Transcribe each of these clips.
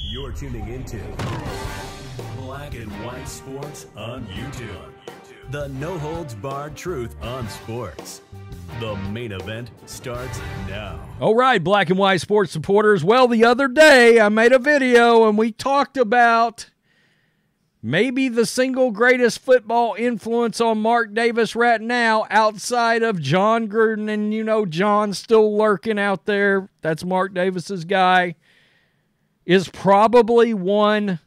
You're tuning into Black and White Sports on YouTube. The no-holds-barred truth on sports. The main event starts now. All right, Black and White Sports supporters. Well, the other day I made a video and we talked about maybe the single greatest football influence on Mark Davis right now outside of Jon Gruden. And you know John's still lurking out there. That's Mark Davis's guy. Is probably one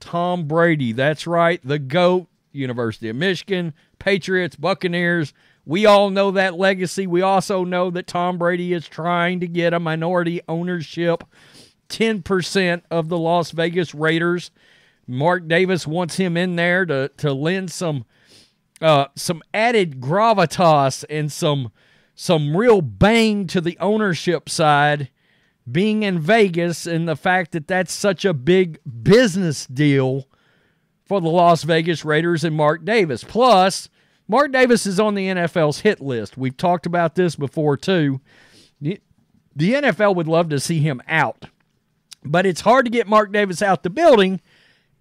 Tom Brady. That's right, the GOAT, University of Michigan, Patriots, Buccaneers. We all know that legacy. We also know that Tom Brady is trying to get a minority ownership, 10% of the Las Vegas Raiders. Mark Davis wants him in there to lend some added gravitas and some real bang to the ownership side, being in Vegas, and the fact that that's such a big business deal for the Las Vegas Raiders and Mark Davis. Plus, Mark Davis is on the NFL's hit list. We've talked about this before, too. The NFL would love to see him out. But it's hard to get Mark Davis out the building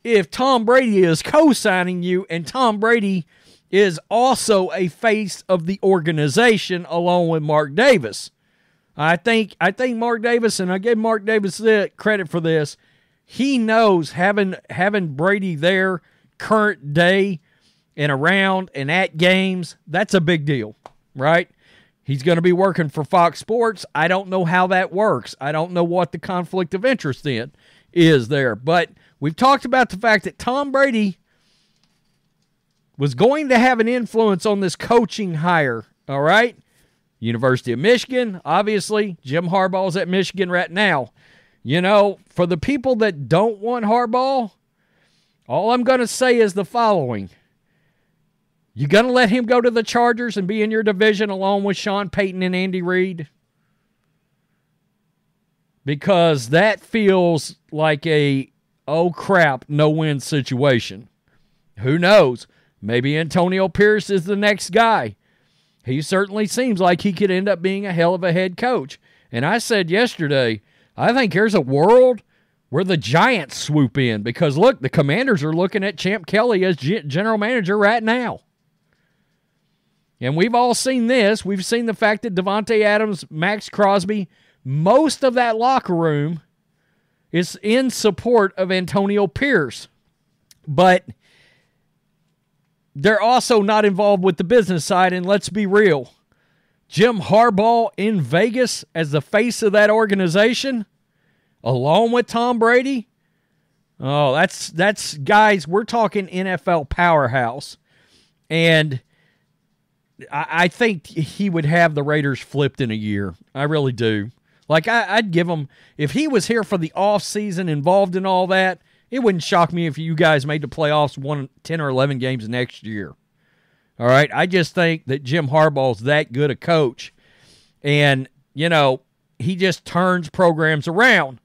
if Tom Brady is co-signing you, and Tom Brady is also a face of the organization along with Mark Davis. I think Mark Davis, and I give Mark Davis the credit for this, he knows having Brady there current day and around and at games, that's a big deal, right? He's going to be working for Fox Sports. I don't know how that works. I don't know what the conflict of interest is there. But we've talked about the fact that Tom Brady was going to have an influence on this coaching hire, all right? University of Michigan, obviously. Jim Harbaugh's at Michigan right now. You know, for the people that don't want Harbaugh, all I'm going to say is the following. You going to let him go to the Chargers and be in your division along with Sean Payton and Andy Reid? Because that feels like a, oh crap, no-win situation. Who knows? Maybe Antonio Pierce is the next guy. He certainly seems like he could end up being a hell of a head coach. And I said yesterday, I think here's a world where the Giants swoop in. Because, look, the Commanders are looking at Champ Kelly as general manager right now. And we've all seen this. We've seen the fact that Devontae Adams, Max Crosby, most of that locker room is in support of Antonio Pierce. But they're also not involved with the business side, and let's be real. Jim Harbaugh in Vegas as the face of that organization, along with Tom Brady. Oh, that's guys, we're talking NFL powerhouse. And I think he would have the Raiders flipped in a year. I really do. Like, I'd give him, if he was here for the offseason involved in all that, it wouldn't shock me if you guys made the playoffs, won 10 or 11 games next year. All right? I just think that Jim Harbaugh's that good a coach. And, you know, he just turns programs around.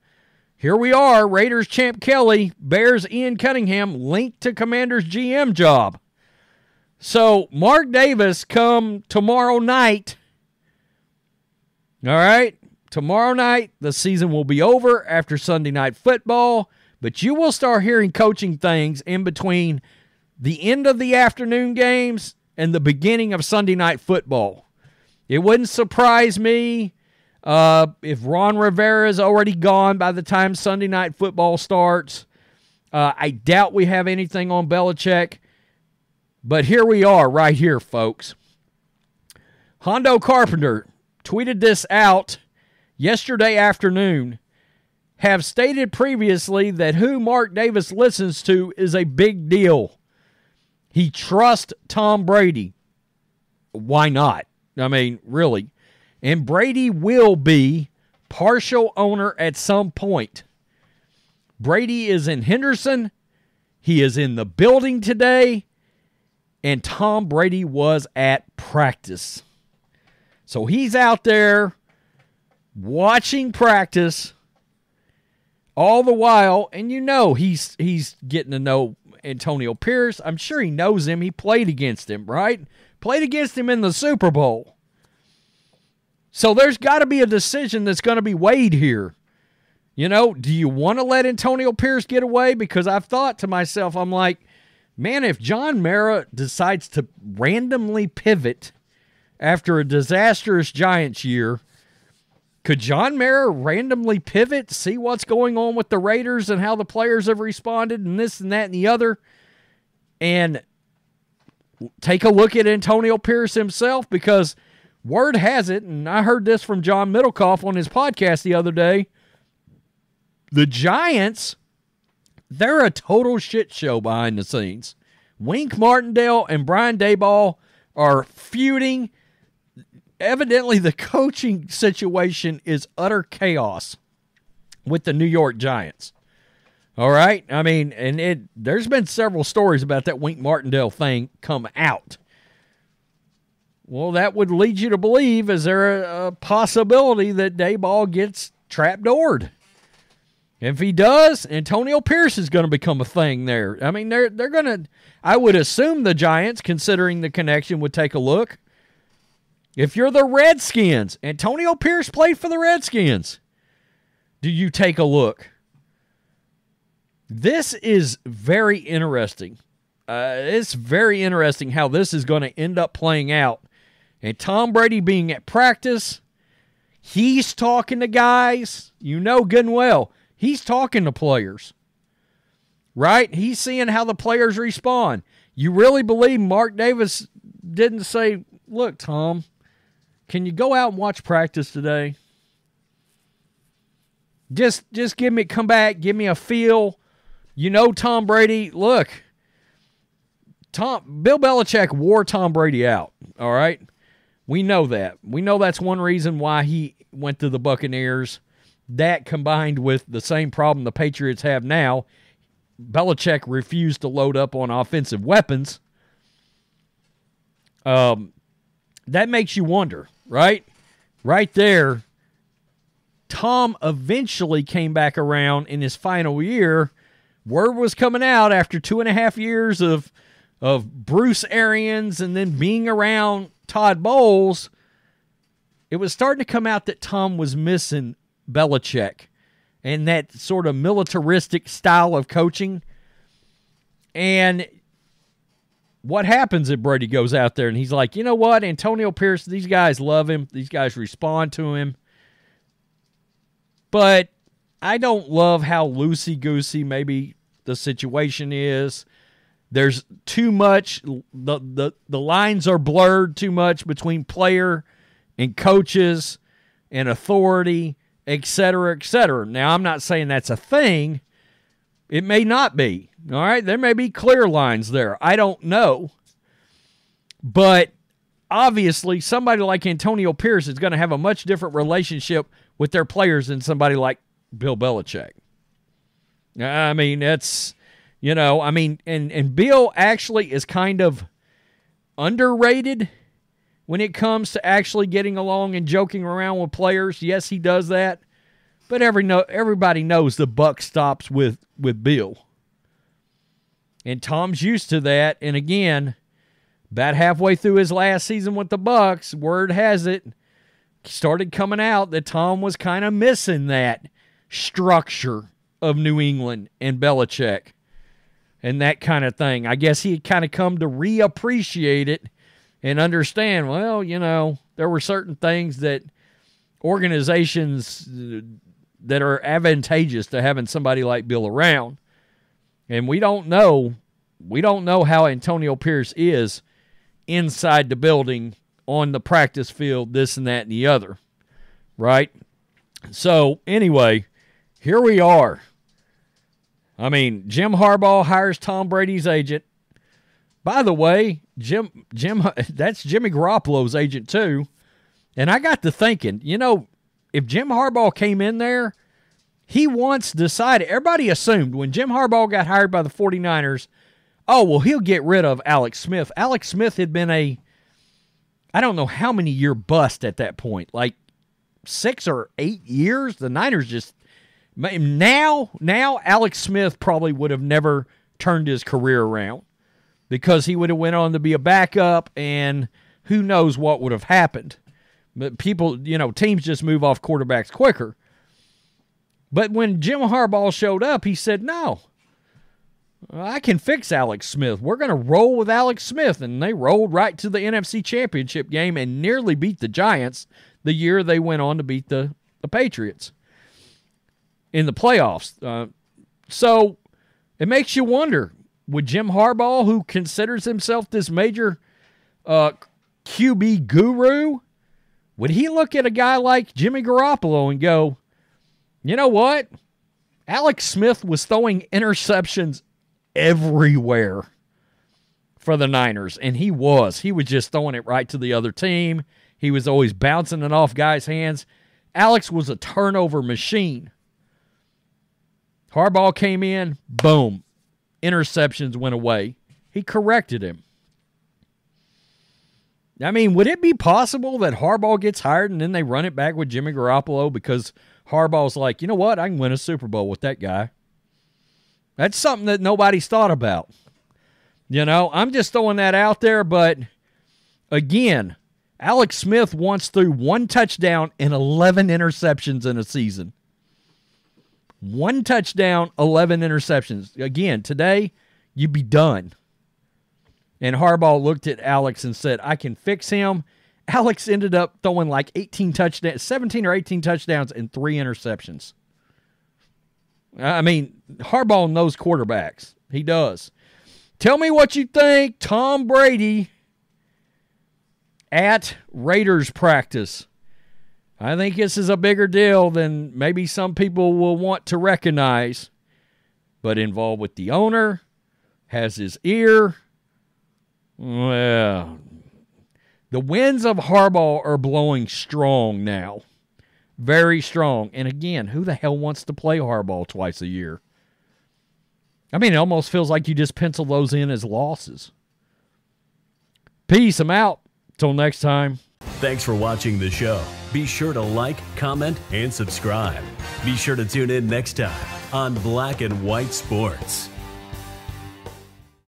Here we are, Raiders champ Kelly, Bears Ian Cunningham, linked to Commanders GM job. So, Mark Davis come tomorrow night. All right? Tomorrow night, the season will be over after Sunday Night Football. But you will start hearing coaching things in between the end of the afternoon games and the beginning of Sunday Night Football. It wouldn't surprise me if Ron Rivera is already gone by the time Sunday Night Football starts. I doubt we have anything on Belichick. But here we are right here, folks. Hondo Carpenter tweeted this out yesterday afternoon. Have stated previously that who Mark Davis listens to is a big deal. He trusts Tom Brady. Why not? I mean, really. And Brady will be partial owner at some point. Brady is in Henderson. He is in the building today. And Tom Brady was at practice. So he's out there watching practice all the while, and you know he's getting to know Antonio Pierce. I'm sure he knows him. He played against him, right? Played against him in the Super Bowl. So there's got to be a decision that's going to be weighed here. You know, do you want to let Antonio Pierce get away? Because I've thought to myself, I'm like, man, if John Mara decides to randomly pivot after a disastrous Giants year, could John Mara randomly pivot, see what's going on with the Raiders and how the players have responded and this and that and the other, and take a look at Antonio Pierce himself? Because word has it, and I heard this from John Middlecoff on his podcast the other day, the Giants, they're a total shit show behind the scenes. Wink Martindale and Brian Daboll are feuding. Evidently, the coaching situation is utter chaos with the New York Giants. All right? I mean, and there's been several stories about that Wink Martindale thing come out. Well, that would lead you to believe, is there a possibility that Daboll gets trapdoored? If he does, Antonio Pierce is going to become a thing there. I mean, they're going to, I would assume the Giants, considering the connection, would take a look. If you're the Redskins, Antonio Pierce played for the Redskins. Do you take a look? This is very interesting. It's very interesting how this is going to end up playing out. And Tom Brady being at practice, he's talking to guys, you know good and well. He's talking to players, right? He's seeing how the players respond. You really believe Mark Davis didn't say, look, Tom, can you go out and watch practice today? Just come back, give me a feel. You know Tom Brady, look, Bill Belichick wore Tom Brady out, all right? We know that. We know that's one reason why he went to the Buccaneers. That combined with the same problem the Patriots have now, Belichick refused to load up on offensive weapons. That makes you wonder, right? Right there, Tom eventually came back around in his final year. Word was coming out after 2.5 years of Bruce Arians and then being around Todd Bowles. It was starting to come out that Tom was missing Belichick and that sort of militaristic style of coaching. And what happens if Brady goes out there and he's like, you know what, Antonio Pierce, these guys love him. These guys respond to him. But I don't love how loosey-goosey maybe the situation is. There's too much, the lines are blurred too much between player and coaches and authority, et cetera, et cetera. Now, I'm not saying that's a thing. It may not be. All right? There may be clear lines there. I don't know. But obviously, somebody like Antonio Pierce is going to have a much different relationship with their players than somebody like Bill Belichick. I mean, that's, you know, I mean, and Bill actually is kind of underrated when it comes to actually getting along and joking around with players. Yes, he does that. But everybody knows the buck stops with Bill. And Tom's used to that. And again, about halfway through his last season with the Bucs, word has it, started coming out that Tom was kind of missing that structure of New England and Belichick and that kind of thing. I guess he had kind of come to reappreciate it and understand, well, you know, there were certain things that organizations that are advantageous to having somebody like Bill around. And we don't know how Antonio Pierce is inside the building, on the practice field, this and that and the other, right? So, anyway, here we are. I mean, Jim Harbaugh hires Tom Brady's agent. By the way, Jim, that's Jimmy Garoppolo's agent too. And I got to thinking, you know, if Jim Harbaugh came in there, he once decided, everybody assumed when Jim Harbaugh got hired by the 49ers, oh, well, he'll get rid of Alex Smith. Alex Smith had been I don't know how many year bust at that point, like 6 or 8 years. The Niners just, now Alex Smith probably would have never turned his career around because he would have went on to be a backup and who knows what would have happened. But people, you know, teams just move off quarterbacks quicker. But when Jim Harbaugh showed up, he said, no, I can fix Alex Smith. We're going to roll with Alex Smith. And they rolled right to the NFC Championship game and nearly beat the Giants the year they went on to beat the Patriots in the playoffs. So it makes you wonder, would Jim Harbaugh, who considers himself this major QB guru, would he look at a guy like Jimmy Garoppolo and go, you know what? Alex Smith was throwing interceptions everywhere for the Niners, and he was just throwing it right to the other team. He was always bouncing it off guys' hands. Alex was a turnover machine. Harbaugh came in, boom, interceptions went away. He corrected him. I mean, would it be possible that Harbaugh gets hired and then they run it back with Jimmy Garoppolo because Harbaugh's like, you know what, I can win a Super Bowl with that guy? That's something that nobody's thought about. You know, I'm just throwing that out there, but again, Alex Smith once threw 1 touchdown and 11 interceptions in a season. 1 touchdown, 11 interceptions. Again, today, you'd be done. And Harbaugh looked at Alex and said, I can fix him. Alex ended up throwing like 17 or 18 touchdowns and 3 interceptions. I mean, Harbaugh knows quarterbacks. He does. Tell me what you think. Tom Brady at Raiders practice. I think this is a bigger deal than maybe some people will want to recognize. But involved with the owner, has his ear. Well, the winds of Harbaugh are blowing strong now. Very strong. And again, who the hell wants to play Harbaugh twice a year? I mean, it almost feels like you just pencil those in as losses. Peace. I'm out. Till next time. Thanks for watching the show. Be sure to like, comment, and subscribe. Be sure to tune in next time on Black and White Sports.